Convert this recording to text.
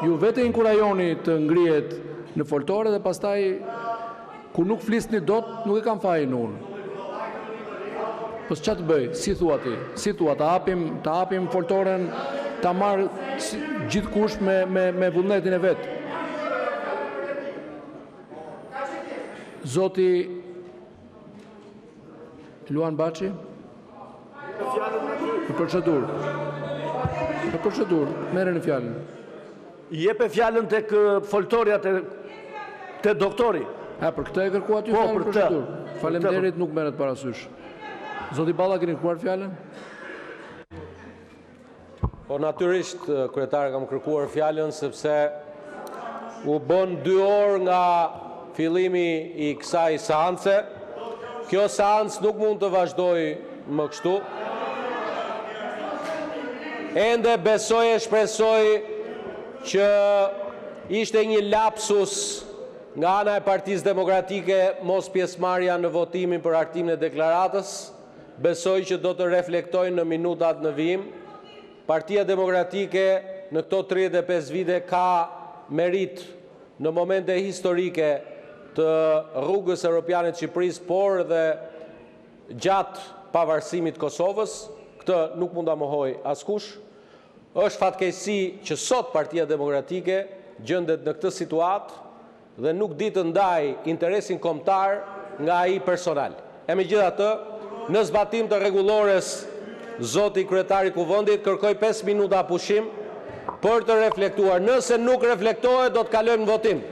Ju vete inkurajoni të ngrihet në foltore dhe pastaj kur nuk flisni dot, nuk e kam fajin unë. Po ç'a të bëj? Si thua ti? Si thua ta hapim foltoren, ta marr gjithkush me vullnetin e vet. Zoti Luan Baçi? Për procedurë. Për procedurë, merreni fjalën. Jepe fjalën tek foltorja te doktori. Për këtë e kërkuat ju fjalën për procedurë. Faleminderit, nuk merret parasysh. Zoti Balla, keni kërkuar fjalën? Po natyrisht, kryetare, kam kërkuar fjalën sepse u bën 2 orë nga fillimi i kësaj seance. Kjo seancë nuk mund të vazhdoj më kështu. Ende besoj e shpresoj që ishte një lapsus nga ana e Partisë Demokratike mos pjesëmarrja në votimin për hartimin e deklaratës. Besoj që do të reflektojnë në minutat në vijim. Partia Demokratike në këto 35 vite ka merit në momente historike të rrugës europiane të Shqipërisë, por dhe gjatë pavarësimit Kosovës. Këtë nuk mund ta mohoj askush. Është fatkeqësi që sot Partia Demokratike gjendet në këtë situatë dhe nuk di të ndaj interesin kombëtar nga ai personal. E megjithatë, në zbatim të rregullores, zoti kryetari i kuvendit kërkoi 5 minuta pushim për të reflektuar. Nëse nuk reflektohet, do të kalojmë në votim.